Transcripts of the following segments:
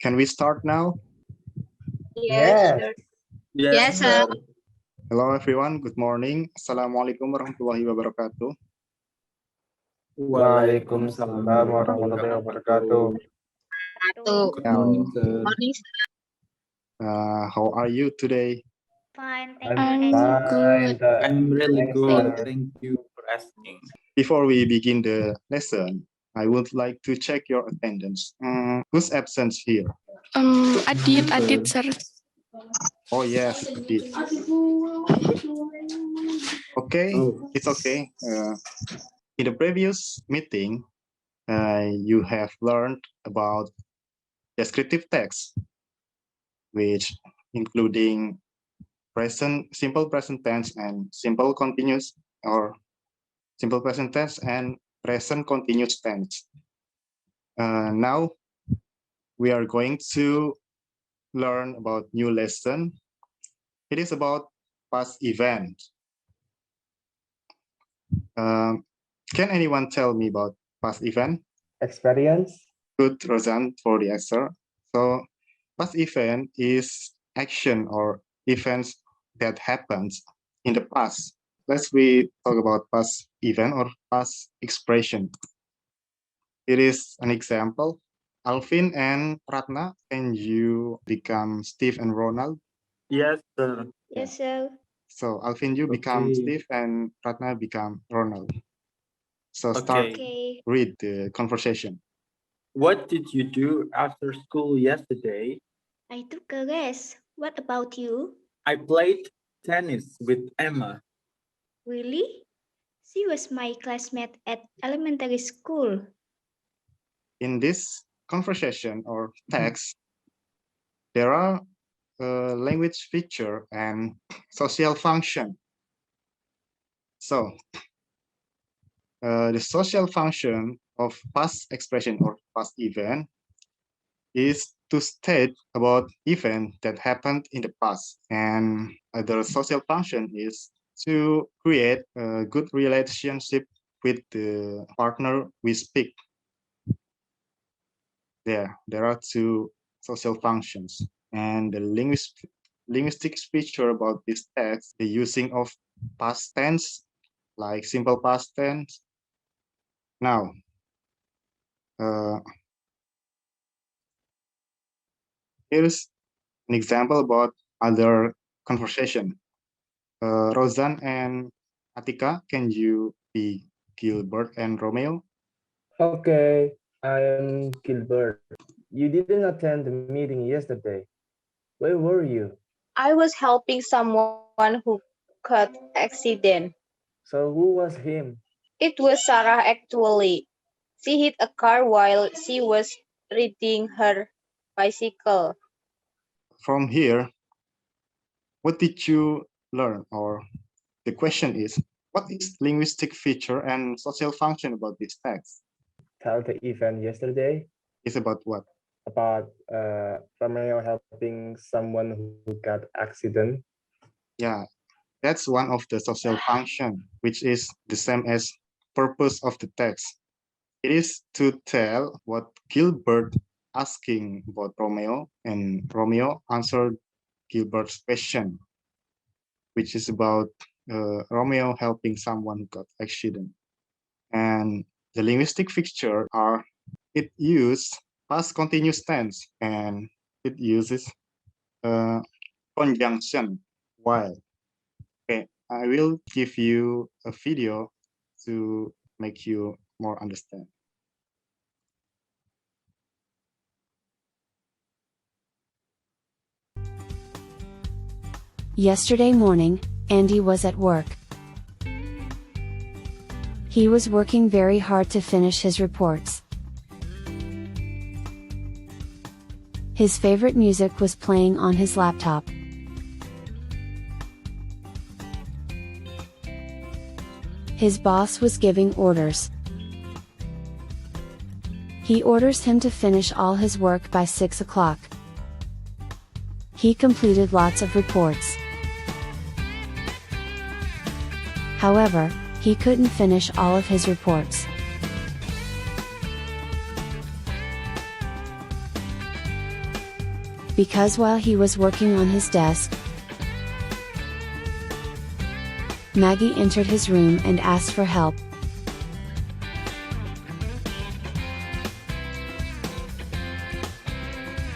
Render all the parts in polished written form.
Can we start now? Yes. Yes. Yes, sir. Hello everyone, good morning. Assalamualaikum warahmatullahi wabarakatuh. Waalaikumsalam warahmatullahi wabarakatuh. Good morning, morning, sir. How are you today? Fine, I'm thank you. fine. I'm really Thanks, good. sir. Thank you for asking. Before we begin the lesson, I would like to check your attendance. Who's absent here? Adit, sir. Oh yes, Adit. Okay, it's okay. In the previous meeting, you have learned about descriptive text, which including simple present tense and simple continuous, or simple present tense and present continuous tense. Now we are going to learn about new lesson. It is about past event. Can anyone tell me about past event? Experience? Good, Rozan, for the answer. So past event is action or events that happens in the past. We talk about past event or past expression. It is an example. Alfin and Ratna, can you become Steve and Ronald? Yes, sir. Yes, sir. So Alfin, you become Okay. Steve and Ratna become Ronald. So start, Okay. read the conversation. What did you do after school yesterday? I took a rest. What about you? I played tennis with Emma. Really? She was my classmate at elementary school. In this conversation or text, there are language feature and social function. So the social function of past expression or past event is to state about event that happened in the past, and the social function is to create a good relationship with the partner we speak. There are two social functions, and the linguistic feature about this text, the using of past tense, like simple past tense. Now, here's an example about other conversation. Rozan and Atika, can you be Gilbert and Romeo? Okay, I am Gilbert. You didn't attend the meeting yesterday. Where were you? I was helping someone who got accident. So who was him? It was Sarah actually. She hit a car while she was riding her bicycle. From here, what did you learn? Or the question is, what is linguistic feature and social function about this text? Tell the event yesterday It's about what? about Romeo helping someone who got accident. Yeah, that's one of the social function, which is the same as purpose of the text. It is to tell what Gilbert asking about Romeo, and Romeo answered Gilbert's question, which is about Romeo helping someone who got accident. And the linguistic feature are, it uses past continuous tense, and it uses conjunction while. Okay, I will give you a video to make you more understand. Yesterday morning, Andy was at work. He was working very hard to finish his reports. His favorite music was playing on his laptop. His boss was giving orders. He orders him to finish all his work by 6 o'clock. He completed lots of reports. However, he couldn't finish all of his reports. because while he was working on his desk, Maggie entered his room and asked for help.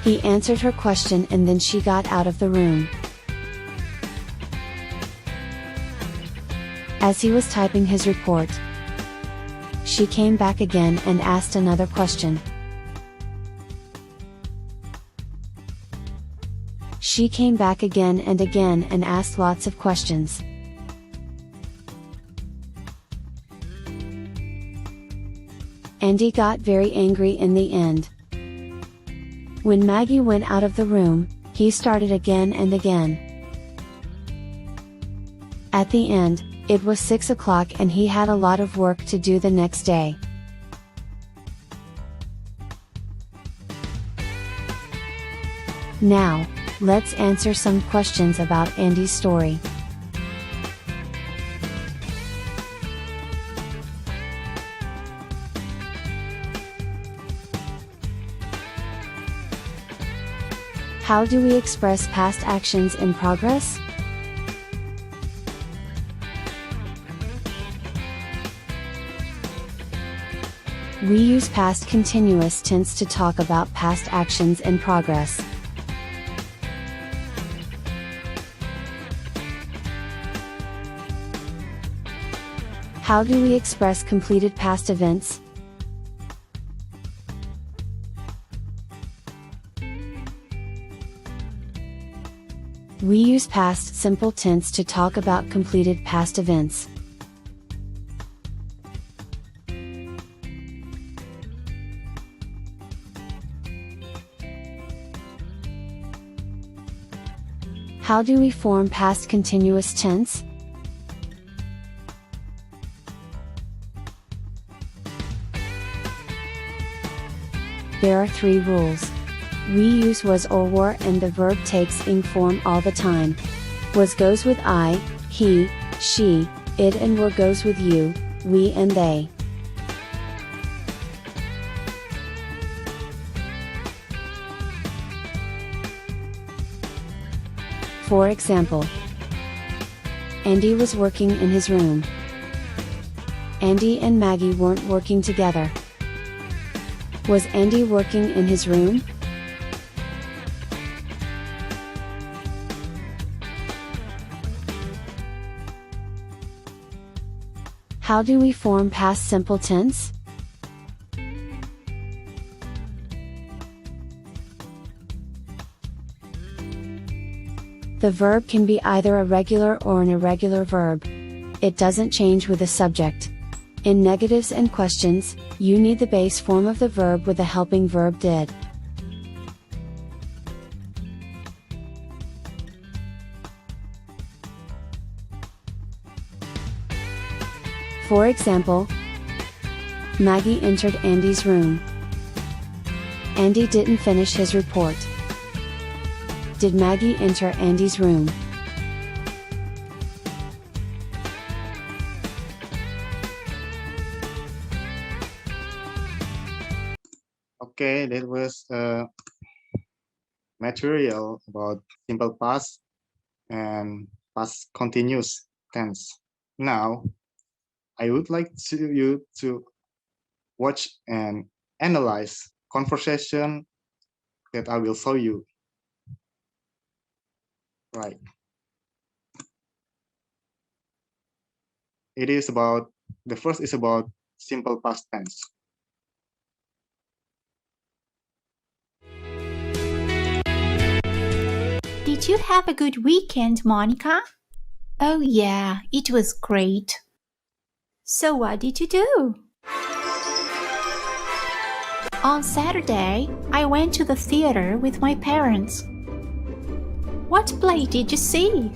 He answered her question and then she got out of the room. As he was typing his report, she came back again and asked another question. She came back again and asked lots of questions. Andy got very angry in the end. When Maggie went out of the room, he started again and again. At the end, it was 6 o'clock and he had a lot of work to do the next day. Now, let's answer some questions about Andy's story. How do we express past actions in progress? We use past continuous tense to talk about past actions in progress. How do we express completed past events? We use past simple tense to talk about completed past events. How do we form past continuous tense? There are 3 rules. We use was or were and the verb takes ing form all the time. Was goes with I, he, she, it and were goes with you, we and they. For example, Andy was working in his room. Andy and Maggie weren't working together. Was Andy working in his room? How do we form past simple tense? The verb can be either a regular or an irregular verb. It doesn't change with the subject. In negatives and questions, you need the base form of the verb with the helping verb did. For example, Maggie entered Andy's room. Andy didn't finish his report. Did Maggie enter Andy's room? Okay, that was material about simple past and past continuous tense. Now, I would like you to watch and analyze conversation that I will show you. Right. It is about, the first is about simple past tense. Did you have a good weekend, Monica? Oh yeah, it was great. So what did you do? On Saturday, I went to the theater with my parents. What play did you see?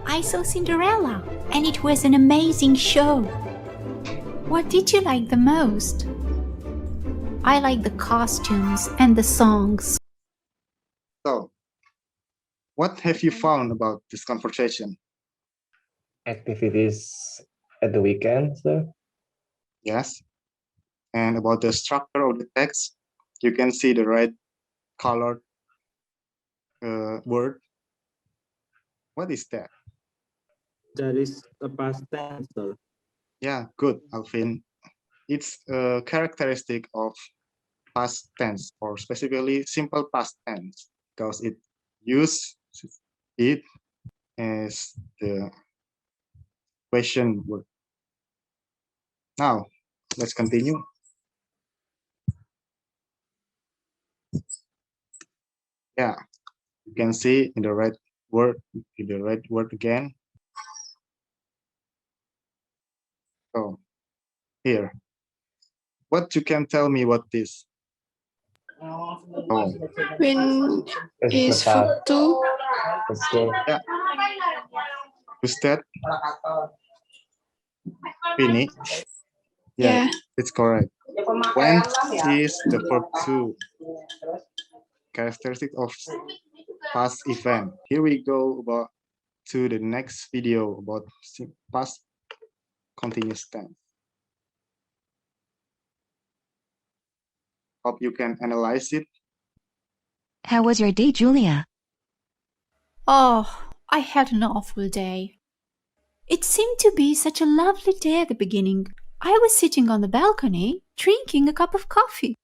I saw Cinderella, and it was an amazing show. What did you like the most? I like the costumes and the songs. So, what have you found about this conversation? Activities at the weekend, sir? Yes. And about the structure of the text, you can see the red colored word. What is that? That is a past tense, sir. Yeah, good, Alfin. It's a characteristic of past tense, or specifically simple past tense, because it uses it as the question word. Now, let's continue. Yeah, you can see in the red word again. So here, what you can tell me what this? Oh, When It's is the past. photo? Okay. yeah. Is that Viny? Yeah, Yeah. it's correct. When is the verb to, characteristic of past event. Here we go about to the next video about past continuous tense. Hope you can analyze it. How was your day, Julia? Oh, I had an awful day. It seemed to be such a lovely day at the beginning. I was sitting on the balcony, drinking a cup of coffee.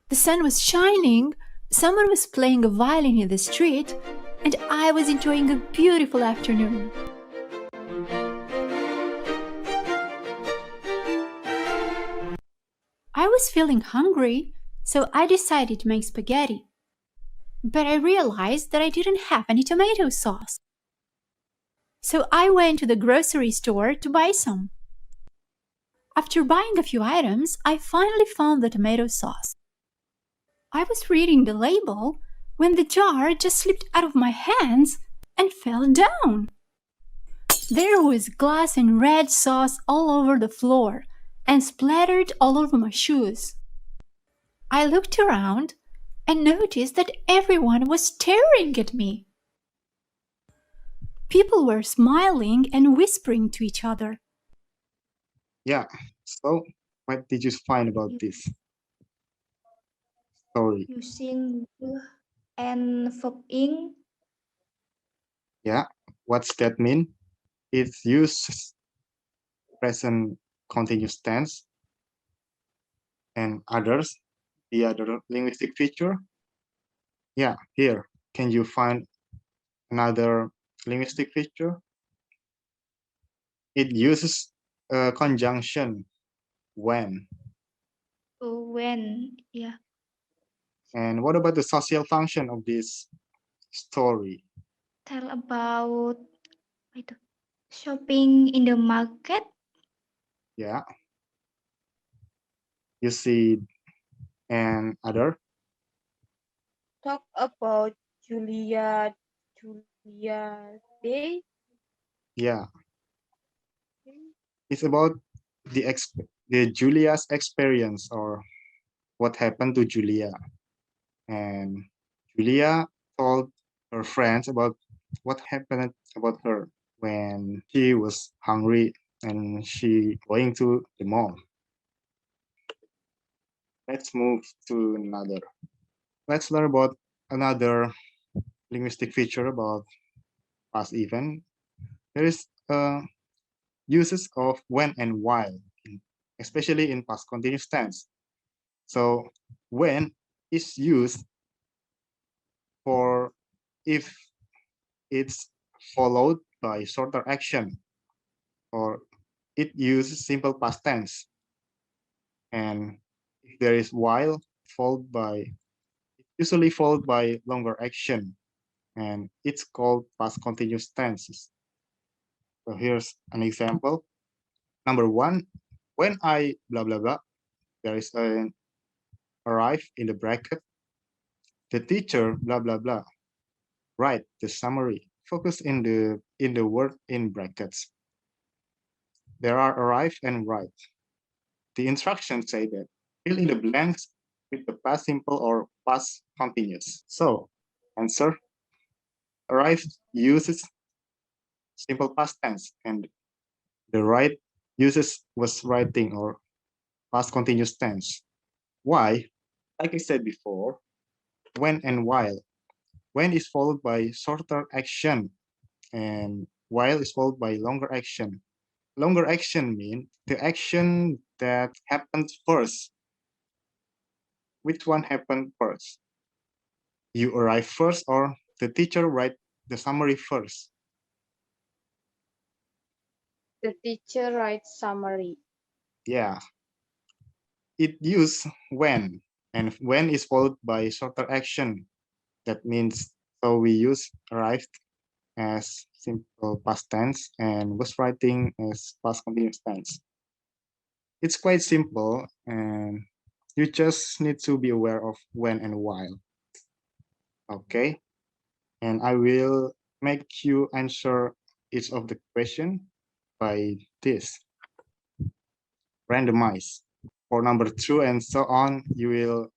The sun was shining, someone was playing a violin in the street, and I was enjoying a beautiful afternoon. I was feeling hungry, so I decided to make spaghetti. But I realized that I didn't have any tomato sauce. So I went to the grocery store to buy some. After buying a few items, I finally found the tomato sauce. I was reading the label when the jar just slipped out of my hands and fell down. There was glass and red sauce all over the floor and splattered all over my shoes. I looked around and noticed that everyone was staring at me. People were smiling and whispering to each other. Yeah. So, what did you find about this story? Using the and verb ing. Yeah. What's that mean? It uses present continuous tense and others. The other linguistic feature. Yeah. Here, can you find another linguistic feature? It uses a conjunction when. When, yeah. And what about the social function of this story? Tell about itu, shopping in the market. Yeah. You see, and other. Talk about Day. Yeah. It's about the Julia's experience, or what happened to Julia. And Julia told her friends about what happened about her when she was hungry and she going to the mall. Let's move to another. Let's learn about another linguistic feature about past event. There is uses of when and while, especially in past continuous tense. So when is used for if it's followed by shorter action, or it uses simple past tense. And if there is while, usually followed by longer action, and it's called past continuous tenses. So here's an example. Number one, when I blah blah blah, there is an arrive in the bracket. The teacher blah blah blah. Write the summary. Focus in the word in brackets. There are arrive and write. The instructions say that fill in the blanks with the past simple or past continuous. So, answer. Arrive uses simple past tense, and the write uses was writing or past continuous tense. Why? Like I said before, when and while. when is followed by shorter action, and while is followed by longer action. Longer action means the action that happens first. Which one happened first? You arrive first or the teacher write the summary first? The teacher writes summary. Yeah. It use when, and when is followed by shorter action. That means, so we use arrived as simple past tense and was writing as past continuous tense. It's quite simple, and you just need to be aware of when and while. Okay, and I will make you answer each of the question by this. Randomize. For number 2 and so on, you will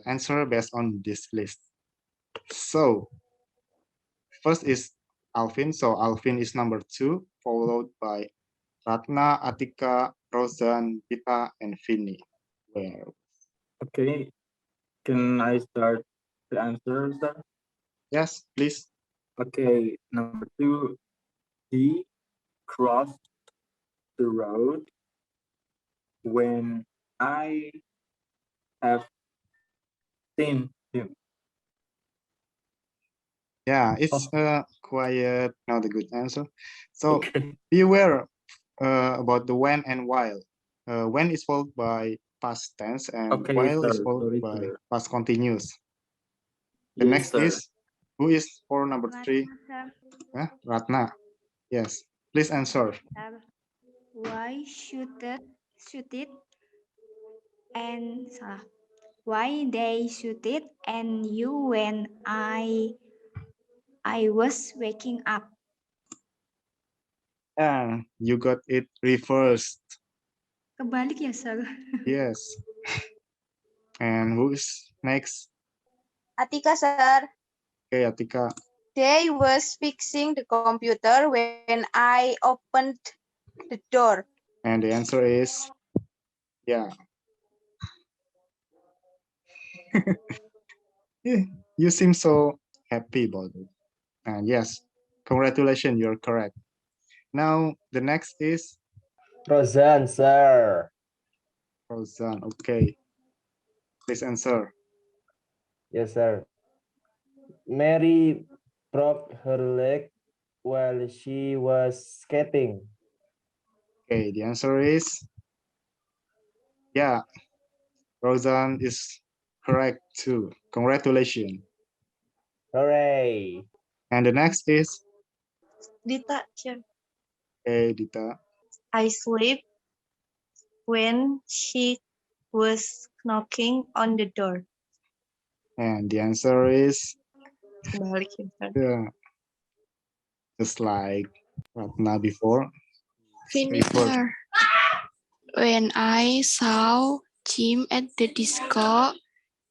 answer based on this list. So first is Alfin. So Alfin is number 2, followed by Ratna, Atika, Rozan, Dita, and Viny. Where? Okay, can I start the answer, sir? Yes, please. Okay, number 2, he crossed the road when I have seen him. Yeah, it's quite not a good answer. So Okay. be aware about the when and while. When is followed by past tense and Okay, while is sir. followed Sorry, by sir. past continuous. The Yes, next sir. is, who is for number 3? Ratna. Yes, please answer. Why shoot it and salah. Why they shoot it and you when I was waking up. Yeah, you got it reversed. Kebalik ya, Sir? Yes. And who is next? Atika, sir. Okay, Atika. They was fixing the computer when I opened the door. And the answer is, yeah. You seem so happy about it. And yes, congratulations, you're correct. Now, the next is Rozan, sir. Rozan. Okay, please answer. Yes, sir. Mary broke her leg while she was skating. Okay, the answer is, yeah, Rozan is correct too. Congratulations. Hooray! And the next is, Dita, sure. okay, Dita. I sleep when she was knocking on the door. And the answer is, Balik ya, sir. yeah, just like Ratna before. Viny, sir. When I saw Jim at the disco,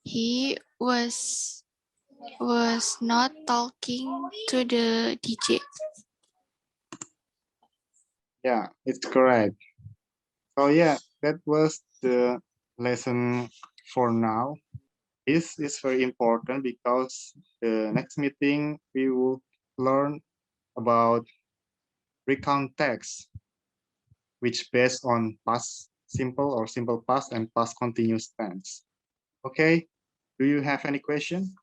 he was not talking to the DJ. Yeah, it's correct. So yeah, that was the lesson for now. This is very important because the next meeting we will learn about recount text, which based on past simple or simple past and past continuous tense. Okay, do you have any question?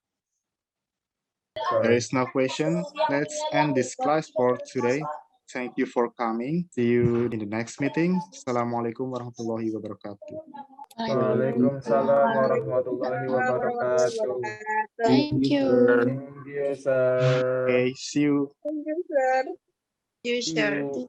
There is no question. Let's end this class for today. Thank you for coming. See you in the next meeting. Assalamualaikum warahmatullahi wabarakatuh. Waalaikumsalam warahmatullahi wabarakatuh. Thank you. Thank you, sir. Okay, see you. Thank you, sir. You, See sir. you.